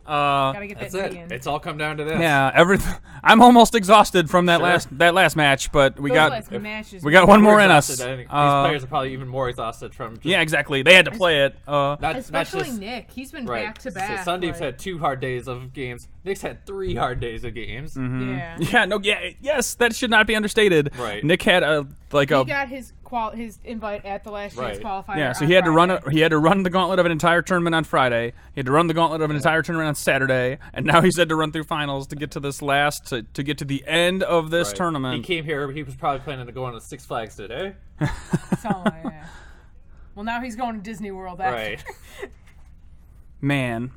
Gotta get That's that it. in. It's all come down to this. Yeah, I'm almost exhausted from that last match, but we got one more in us. These players are probably even more exhausted from. Yeah, exactly. They had to play it. Especially Nick. He's been back to back. So Sundeep's had 2 hard days of games. Nick's had 3 hard days of games. Yeah. Yes, that should not be understated. Right. Nick had He got his invite at the last chance qualifier. Yeah, so he had to run the gauntlet of an entire tournament on Friday. He had to run the gauntlet of an entire tournament on Saturday, and now he's had to run through finals to get to this to get to the end of this tournament. He came here. He was probably planning to go on to Six Flags today. Yeah. Well, now he's going to Disney World. Right. Man.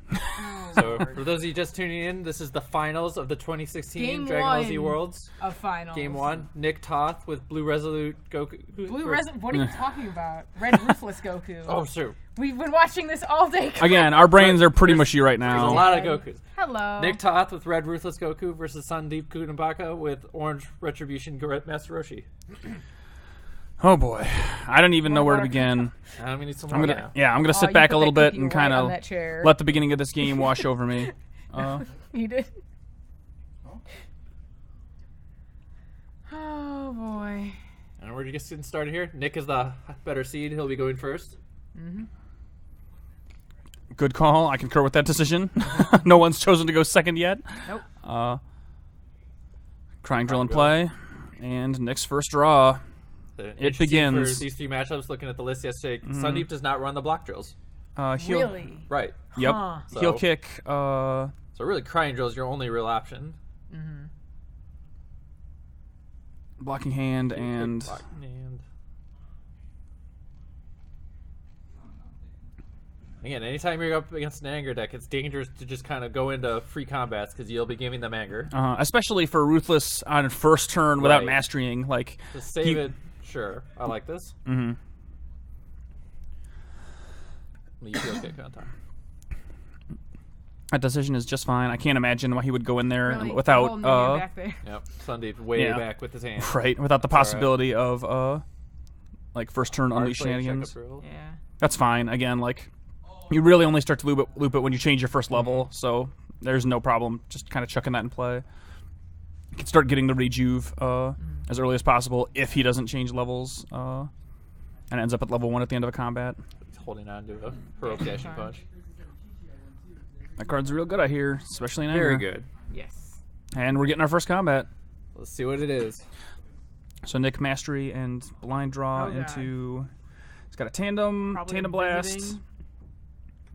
So, for those of you just tuning in, this is the finals of the 2016 Dragon Ball Z Worlds. Of finals. Game 1. Nick Toth with Blue Resolute Goku. What are you talking about? Red Ruthless Goku. Oh, sure. We've been watching this all day. Again, our brains are pretty mushy right now. There's a lot of Gokus. Hello. Nick Toth with Red Ruthless Goku versus Sundeep Kutumbaka with Orange Retribution Master Roshi. Oh boy, I don't even know where to begin. I'm gonna need some more now. I'm gonna sit back a little bit and kind of let let the beginning of this game wash over me. You did. Oh boy. And we're just getting started here. Nick is the better seed. He'll be going first. Good call. I concur with that decision. No one's chosen to go second yet. Nope. Crying drill and play, and Nick's first draw. It begins. For these 3 matchups, looking at the list yesterday, Sundeep does not run the block drills. Really? Right. Yep. Huh. Heel kick. So really, crying drill is your only real option. Blocking hand and. Blocking hand. Again, anytime you're up against an anger deck, it's dangerous to just kind of go into free combats because you'll be giving them anger. Especially for Ruthless on first turn without masterying. Like, just save it. Sure, I like this. You feel kick on time. That decision is just fine. I can't imagine why he would go in there Really? without. Back there. Yep, Sundeep way back with his hand. Right, without the possibility of like first turn unleash shenanigans. Yeah. That's fine. Again, like you really only start to loop it when you change your first level, so there's no problem. Just kind of chucking that in play. You can start getting the rejuve as early as possible if he doesn't change levels and ends up at level 1 at the end of a combat. He's holding on to a heroic dashing punch. That card's real good, I hear, especially in anger. Very good. Yes. And we're getting our first combat. Let's see what it is. So Nick mastery and blind draw into. It's got a tandem blast. Visiting,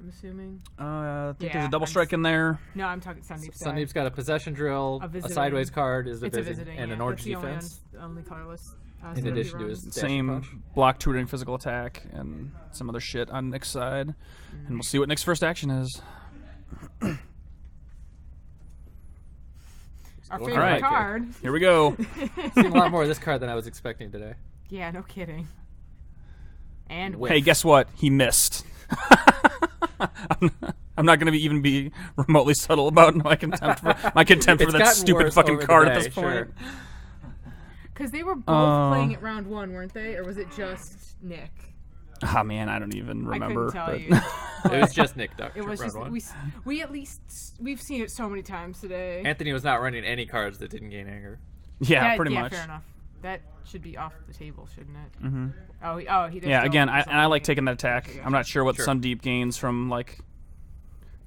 I'm assuming. I think there's a double strike in there. No, I'm talking Sundeep. Sundeep's got a possession drill, a sideways card is a visiting, and an orange defense. Only colorless. In addition to his same punch. block tutoring physical attack and some other shit on Nick's side. And we'll see what Nick's first action is. Our favorite card. Here we go. Seen a lot more of this card than I was expecting today. Yeah, no kidding. And hey, guess what? He missed. I'm not going to even be remotely subtle about my contempt for that stupid fucking card at this point. Because they were both playing it round 1, weren't they? Or was it just Nick? Ah, man, I don't even remember. I couldn't tell you. It was just Nick Duck. It was just we've seen it so many times today. Anthony was not running any cards that didn't gain anger. Yeah, pretty much. Yeah, fair enough. That should be off the table, shouldn't it? Mm-hmm. Oh, he did. Yeah, again, I like taking that attack. I'm not sure what Sundeep gains from like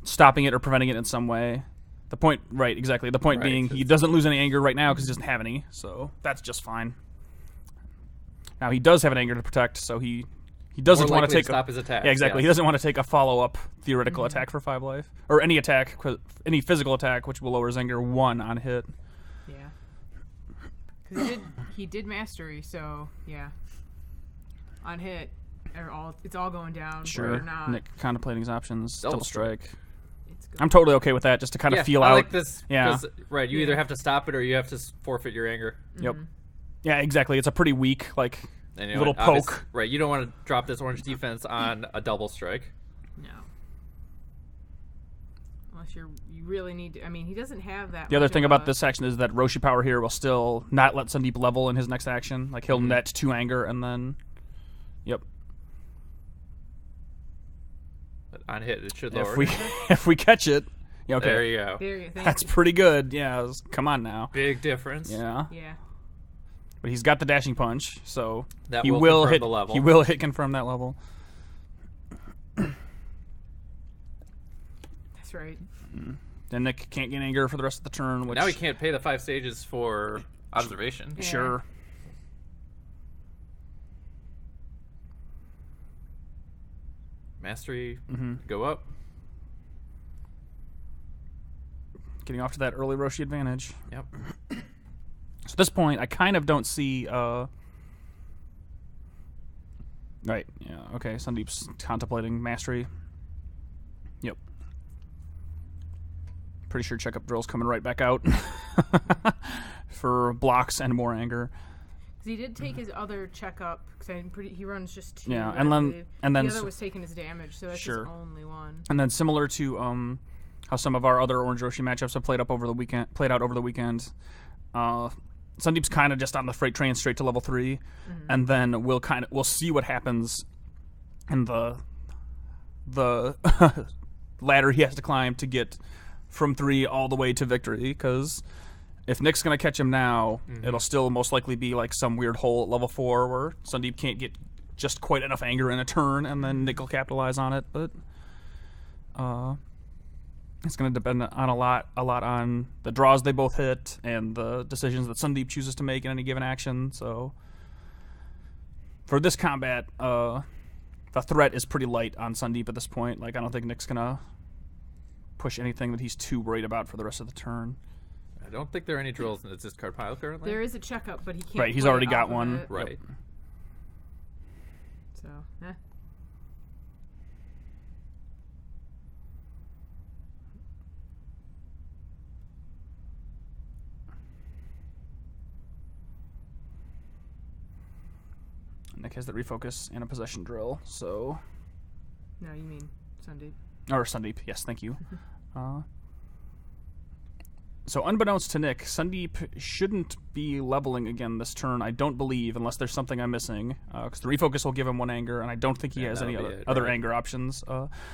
stopping it or preventing it in some way. The point, right? Exactly. The point being, he doesn't lose any anger right now because he doesn't have any, so that's just fine. Now he does have an anger to protect, so he doesn't want to take stop his attack. Yeah, exactly. He doesn't want to take a follow-up theoretical attack for 5 life or any attack, any physical attack, which will lower his anger 1 on hit. Yeah. Because he did mastery, so yeah. On hit, it's all going down. Sure. Or not. Nick contemplating his options. Double strike. It's good. I'm totally okay with that, just to kind of feel out. I like this. Yeah. Right. You either have to stop it or you have to forfeit your anger. Yep. Yeah, exactly. It's a pretty weak, like, and little poke. Right. You don't want to drop this orange defense on a double strike. No. Unless you really need to. I mean, he doesn't have that. The other thing about this action is that Roshi power here will still not let Sundeep level in his next action. Like, he'll net 2 anger and then. Yep. But on hit, it should lower. If we catch it, Yeah, okay. There you go. There you go. That's pretty good. Yeah, come on now. Big difference. Yeah. Yeah. But he's got the dashing punch, so That he will confirm hit the level. He will hit confirm that level. That's right. Then Nick can't get anger for the rest of the turn, which Now he can't pay the 5 stages for observation. Yeah. sure. Mastery, go up. Getting off to that early Roshi advantage. Yep. So at this point, I kind of don't see. Right. Yeah. Okay. Sundeep's contemplating mastery. Yep. Pretty sure checkup drill's coming right back out for blocks and more anger. 'Cause he did take his other checkup because I'm pretty. He runs just 2. Yeah, I and then- believe. and then the other s- was taking his damage, so that's Sure. his only one. And then similar to how some of our other Orange Roshi matchups have played out over the weekend. Sundeep's kind of just on the freight train straight to level 3, and then we'll see what happens in the ladder he has to climb to get from 3 all the way to victory. Because if Nick's gonna catch him now, it'll still most likely be like some weird hole at level 4 where Sundeep can't get just quite enough anger in a turn, and then Nick will capitalize on it. But it's going to depend on a lot on the draws they both hit and the decisions that Sundeep chooses to make in any given action. So for this combat, the threat is pretty light on Sundeep at this point. Like, I don't think Nick's going to push anything that he's too worried about for the rest of the turn. I don't think there are any drills in the discard pile currently. There is a checkup, but he can't. Right, he's play already off got of one. it. Right. So, Nick has the refocus and a possession drill, so... No, you mean Sundeep. Or Sundeep, yes, thank you. So unbeknownst to Nick, Sundeep shouldn't be leveling again this turn, I don't believe, unless there's something I'm missing. Because the refocus will give him 1 anger, and I don't think he has any other right. anger options.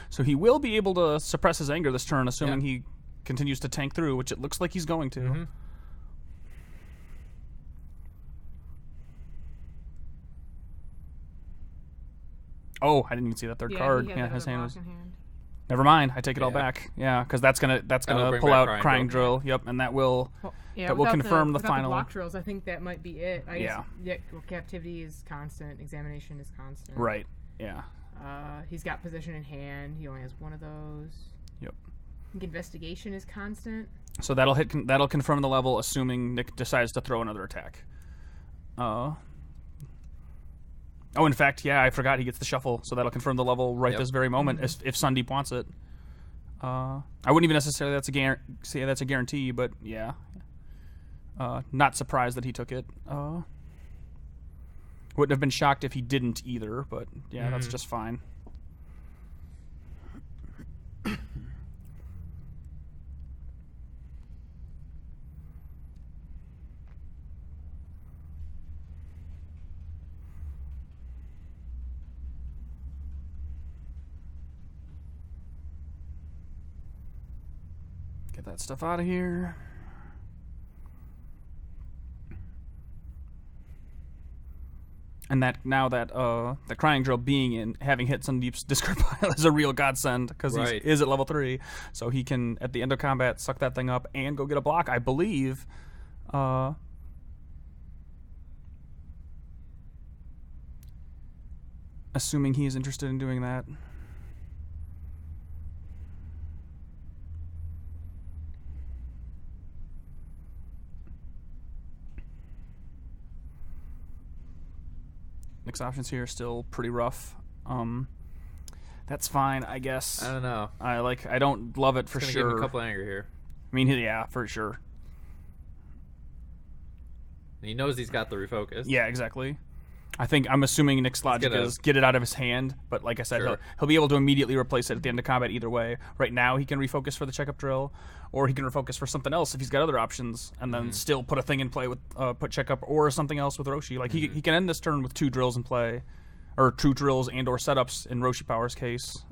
So he will be able to suppress his anger this turn, assuming he continues to tank through, which it looks like he's going to. Oh, I didn't even see that third card. He had Yeah, that his other hand block was... in hand. Never mind, I take it all Yeah. back. Yeah, because that's gonna bring pull back out Crying drill. Yep, and that will... Well, yeah, That will without confirm the without final- block drills, I think that might be it. I Yeah. guess captivity is constant. Examination is constant. Right, yeah. He's got position in hand. He only has 1 of those. Yep. I think investigation is constant. So that'll confirm the level, assuming Nick decides to throw another attack. Oh, in fact, yeah, I forgot he gets the shuffle, so that'll confirm the level right this very moment, if Sundeep wants it. I wouldn't even necessarily say that's a guarantee, but yeah. Not surprised that he took it. Wouldn't have been shocked if he didn't either, but yeah, that's just fine. Get that stuff out of here. And that now that the crying drill being in, having hit Sundeep's discard pile is a real godsend because he is at level 3, so he can at the end of combat suck that thing up and go get a block. I believe. Assuming he is interested in doing that. Nick's options here are still pretty rough. That's fine, I guess. I don't know. I don't love it for It's gonna sure. give him a couple anger here. I mean, yeah, for sure. He knows he's got the refocus. Yeah, exactly. I'm assuming Nick's logic is get it out of his hand, but like I said, he'll be able to immediately replace it at the end of combat either way. Right now, he can refocus for the checkup drill, or he can refocus for something else if he's got other options, and then still put a thing in play with put checkup or something else with Roshi. Like he can end this turn with 2 drills in play, or 2 drills and or setups in Roshi Power's case.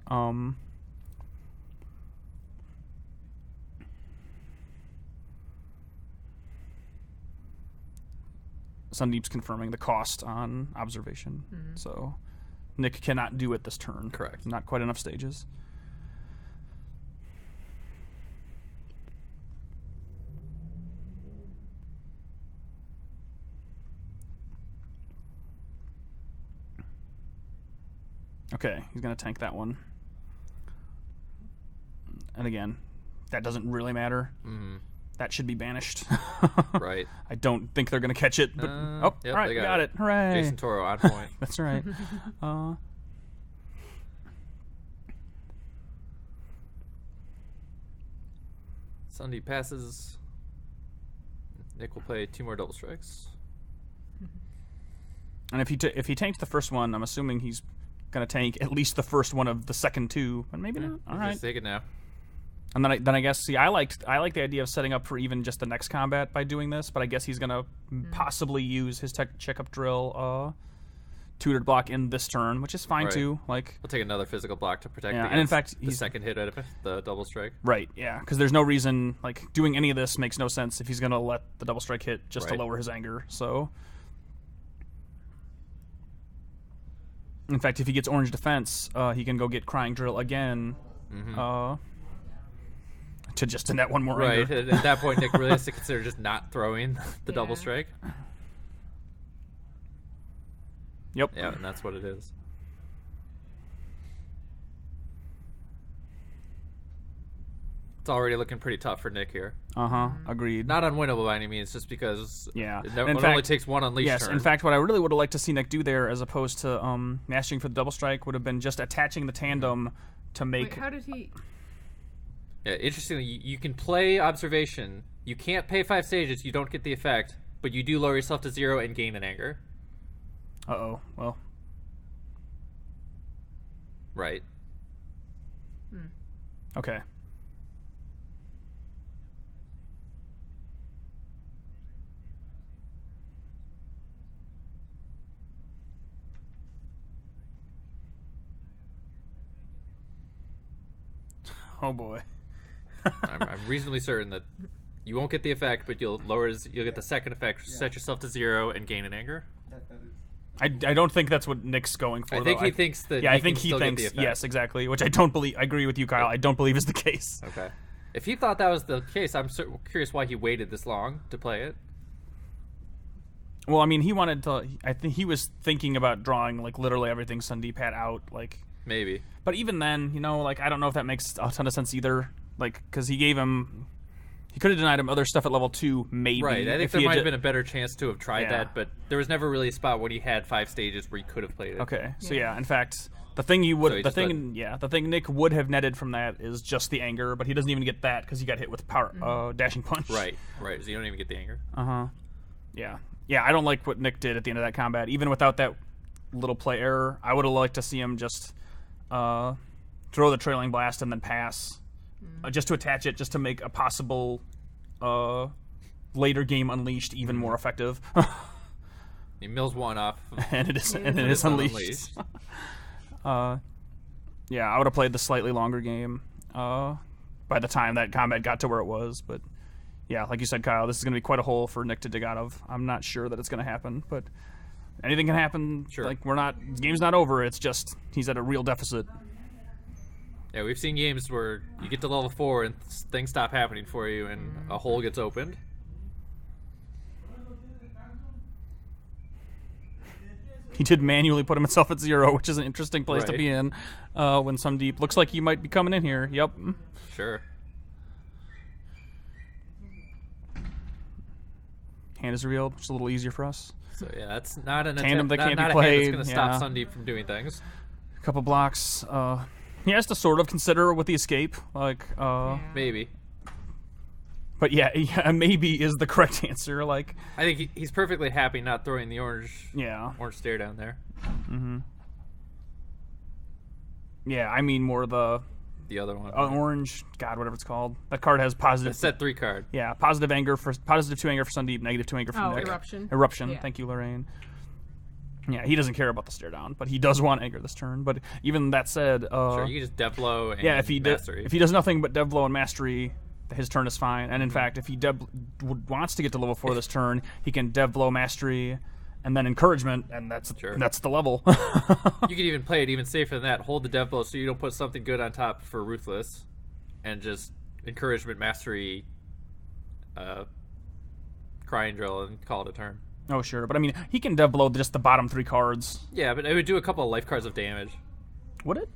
Sundeep's confirming the cost on observation. So Nick cannot do it this turn. Correct. Not quite enough stages. Okay, he's going to tank that one. And again, that doesn't really matter. That should be banished. Right. I don't think they're going to catch it. But Yep, all right, they got it. Hooray. Jason Toro on point. That's right. Sundeep passes. Nick will play 2 more double strikes. And if he tanked the first one, I'm assuming he's going to tank at least the first one of the second 2, but maybe not. All right. Just take it now. And then I guess I like the idea of setting up for even just the next combat by doing this, but I guess he's going to possibly use his checkup drill tutored block in this turn, which is fine Right. too. Like, We'll take another physical block to protect and in fact, the he's second hit out of the double strike. right, yeah, because there's no reason like doing any of this makes no sense if he's going to let the double strike hit just to Right. lower his anger. So, in fact, if he gets orange defense, he can go get crying drill again. To just to net one more Right. anger. At that point, Nick really has to consider just not throwing the double strike. Yep. Yeah, and that's what it is. It's already looking pretty tough for Nick here. Agreed. Not unwinnable by any means, just because Yeah. it In only fact- takes one unleash Yes, turn. in fact, what I really would have liked to see Nick do there, as opposed to mastering for the double strike, would have been just attaching the tandem to make. Wait, how did he? Yeah, interestingly, you can play observation. You can't pay 5 stages. You don't get the effect, but you do lower yourself to 0 and gain an anger. Well, Right. okay. Oh boy. I'm reasonably certain that you won't get the effect, but you'll get the second effect, set yourself to 0, and gain an anger. I don't think that's what Nick's going for. I think though. he thinks that. Yeah, he I think can he still thinks. Get the effect. Yes, exactly. Which I don't believe. I agree with you, Kyle. I don't believe is the case. Okay. If he thought that was the case, I'm curious why he waited this long to play it. Well, I mean, he wanted to. I think he was thinking about drawing like literally everything Sundeep had out, like. Maybe. But even then, like I don't know if that makes a ton of sense either. Like, because he gave him. He could have denied him other stuff at level 2, maybe. Right. I think if there he had might have been a better chance to have tried Yeah. that, but there was never really a spot when he had 5 stages where he could have played it. Okay, so yeah, in fact, the thing you would, So he the just thing, yeah, the thing Nick would have netted from that is just the anger, but he doesn't even get that because he got hit with power, dashing punch. Right. Right. So you don't even get the anger. Yeah. I don't like what Nick did at the end of that combat. Even without that little play error, I would have liked to see him just throw the trailing blast and then pass, just to attach it, just to make a possible later game unleashed even more effective. He mills one off. and it is It's unleashed. Yeah, I would have played the slightly longer game by the time that combat got to where it was. But yeah, like you said, Kyle, this is going to be quite a hole for Nick to dig out of. I'm not sure that it's going to happen, but anything can happen. Sure. Like, the game's not over. It's just he's at a real deficit. Yeah, we've seen games where you get to level 4 and things stop happening for you, and a hole gets opened. He did manually put himself at 0, which is an interesting place to Right. be in when Sundeep looks like he might be coming in here. Yep. Sure. Hand is revealed, which is a little easier for us. So yeah, that's not an Tandem attempt, that can't not be a hand played, that's going to yeah. stop Sundeep from doing things. A couple blocks. He has to sort of consider with the escape, like. Maybe. But yeah, maybe is the correct answer. Like, I think he's perfectly happy not throwing the orange stare down there. Yeah, I mean more the The other one. orange. God, whatever it's called. That card has positive. The set 3 card. Yeah, positive 2 anger for Sundeep, negative 2 anger for Oh, Nick. Eruption. Eruption. Yeah. Thank you, Lorraine. Yeah, he doesn't care about the stare down, but he does want anger this turn. But even that said, Sure, you can just dev blow and yeah, if he mastery. if he does nothing but dev blow and mastery, his turn is fine. And in fact, if he wants to get to level 4 this turn, he can Dev Blow Mastery and then Encouragement, and that's the level. You could even play it even safer than that. Hold the Dev Blow so you don't put something good on top for Ruthless, and just Encouragement, Mastery, Crying Drill, and call it a turn. Oh, sure. But I mean, he can Dev Blow just the bottom 3 cards. Yeah, but it would do a couple of life cards of damage. Would it?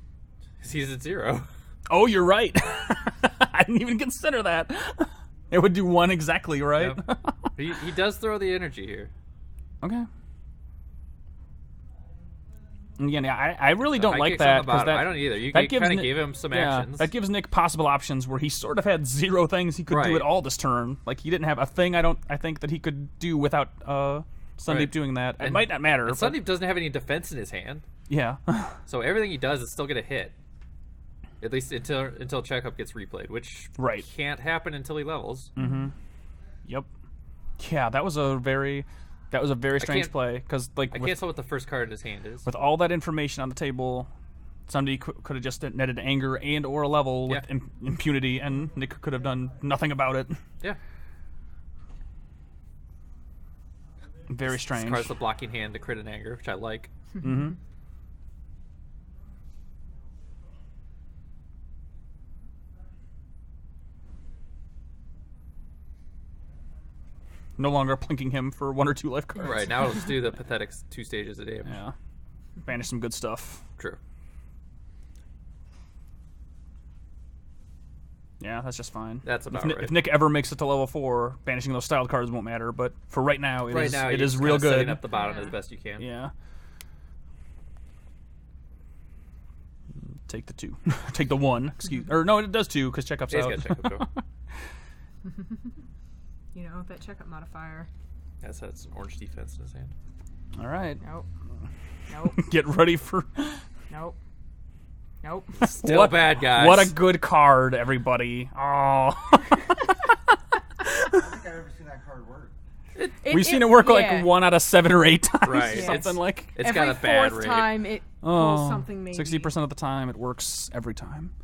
He's at 0. Oh, you're right. I didn't even consider that. It would do 1 exactly, right? Yep. He does throw the energy here. Okay. And again, I really don't like that. I don't either. You kind of gave him some actions. That gives Nick possible options where he sort of had 0 things he could do at all this turn. Like, he didn't have a thing I think that he could do without Sundeep doing that. It might not matter. And Sundeep doesn't have any defense in his hand. Yeah. So everything he does is still going to hit. At least until Checkup gets replayed, which can't happen until he levels. Mm-hmm. Yep. Yeah, that was a very strange play, because I can't tell what the first card in his hand is. With all that information on the table, somebody could have just netted Anger and or a level with impunity, and Nick could have done nothing about it. Yeah. Very strange. This card's the blocking hand to crit and Anger, which I like. Mm-hmm. No longer plinking him for 1 or 2 life cards. Right, now let's do the pathetic 2 stages of damage. Yeah. Banish some good stuff. True. Yeah, that's just fine. That's about right. If Nick ever makes it to level 4, banishing those styled cards won't matter, but for right now, it is real good. Setting up the bottom as best you can. Yeah. Take the 2. Take the 1. Excuse. Or no, it does 2 because Checkup's out. He's got Checkup. You know, that Checkup modifier. That's an orange defense in his hand. All right. Nope. Get ready for... Nope. Still bad, guys. What a good card, everybody. Oh. I don't think I've ever seen that card work. We've seen it work like 1 out of 7 or 8 times. Right. Something like... It's got a bad rate. Every 4th time it pulls something maybe. 60% of the time, it works every time.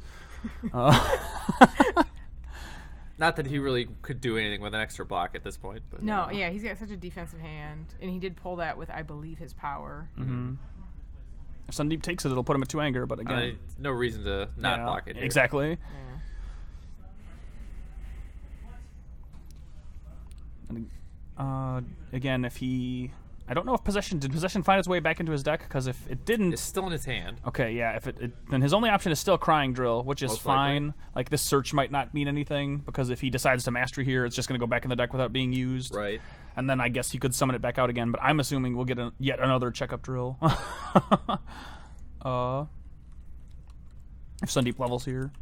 Not that he really could do anything with an extra block at this point. But No, he's got such a defensive hand, and he did pull that with, I believe, his power. Mm-hmm. If Sundeep takes it, it'll put him at 2 Anger, but again... no reason to not block it here. Exactly. Yeah. And, again, if he... I don't know if did possession find its way back into his deck? Because if it didn't... It's still in his hand. Okay, yeah. If then his only option is still Crying Drill, which is Most fine. likely. Like, this search might not mean anything, because if he decides to Mastery here, it's just going to go back in the deck without being used. Right. And then I guess he could summon it back out again, but I'm assuming we'll get yet another Checkup Drill. If Sundeep levels here.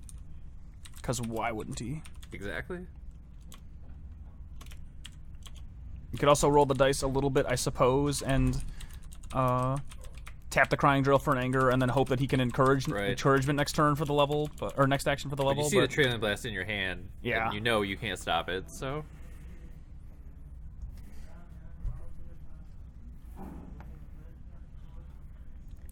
Because why wouldn't he? Exactly. You could also roll the dice a little bit, I suppose, and tap the Crying Drill for an Anger, and then hope that he can encouragement next turn for the level, or next action for the level. You see the Trailing Blast in your hand, yeah. And you know you can't stop it, so...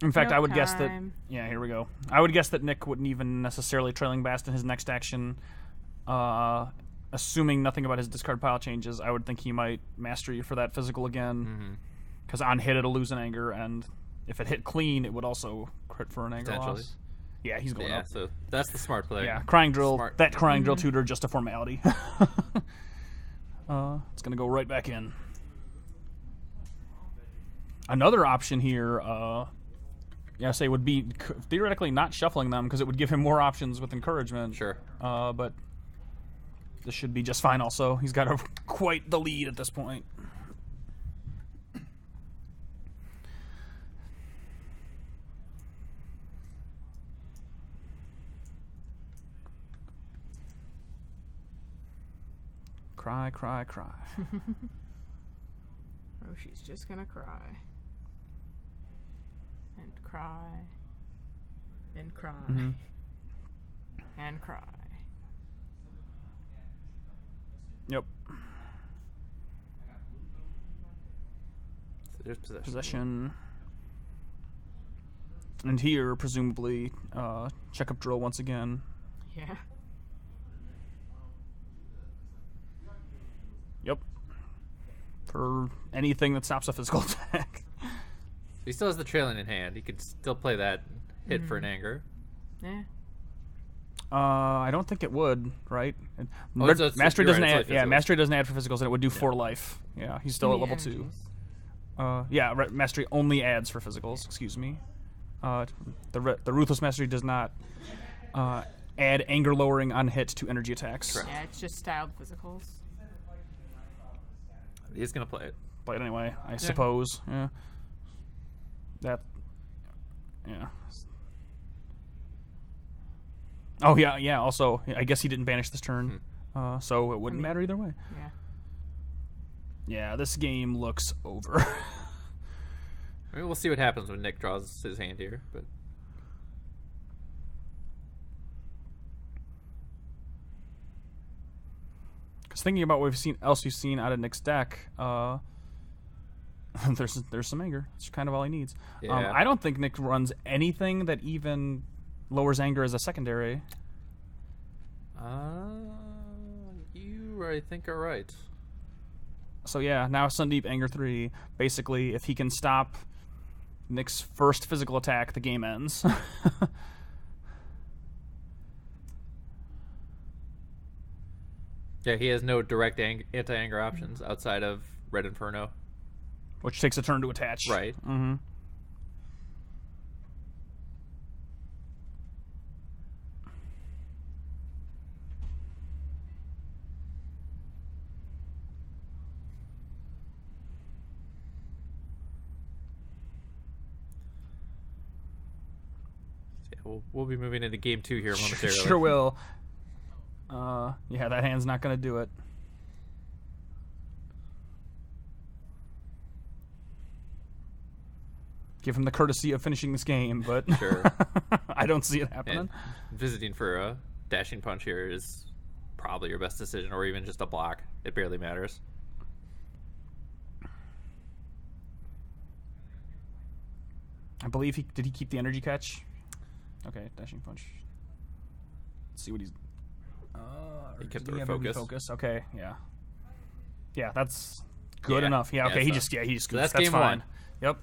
In fact, I would guess that... Yeah, here we go. I would guess that Nick wouldn't even necessarily Trailing Blast in his next action. Assuming nothing about his discard pile changes, I would think he might Mastery for that physical again. Because on hit, it'll lose an Anger, and if it hit clean, it would also crit for an Anger loss. Yeah, he's going up. Yeah, so that's the smart play. Yeah, Crying Drill, Crying Drill tutor, just a formality. It's going to go right back in. Another option here... would be theoretically not shuffling them, because it would give him more options with encouragement. Sure. But this should be just fine also. He's got quite the lead at this point. Cry, cry, cry. Roshi's just gonna cry. And cry. And cry. And cry. Yep. So there's possession. Possession. And here, presumably, Checkup Drill once again. Yeah. for anything that stops a physical attack. He still has the trailing in hand. He could still play that hit for an anger. Yeah. I don't think it would, right? Oh, it's Mastery you're doesn't right, add. it's Yeah, like Mastery doesn't add for physicals, and it would do 4 life. Yeah, he's still at level 2. Yeah, Mastery only adds for physicals. Excuse me. The Ruthless Mastery does not add anger lowering on hit to energy attacks. Correct. Yeah, it's just styled physicals. He's gonna play it. Play it anyway, I suppose. Yeah. That. Yeah. Oh yeah. Also, I guess he didn't banish this turn, so it wouldn't matter either way. Yeah. Yeah, this game looks over. I mean, we'll see what happens when Nick draws his hand here, but because thinking about what we've seen out of Nick's deck, there's some anger. It's kind of all he needs. Yeah. I don't think Nick runs anything that even lowers anger as a secondary. You I think are right. So yeah, now Sundeep anger 3. Basically, if he can stop Nick's first physical attack, the game ends. Yeah, he has no direct anti-anger options outside of Red Inferno. Which takes a turn to attach. Right. Mm-hmm. Yeah, we'll be moving into game 2 here momentarily. Sure will. Yeah, that hand's not going to do it. Give him the courtesy of finishing this game, but Sure. I don't see it happening. And visiting for a dashing punch here is probably your best decision, or even just a block. It barely matters. I believe did he keep the energy catch? Okay, dashing punch. Let's see what he's. He kept did the have a refocus. refocus? Okay, yeah. Yeah, that's good Yeah. enough. Yeah, Yeah, okay. He so- just so goofs. that's game fine. 1. Yep.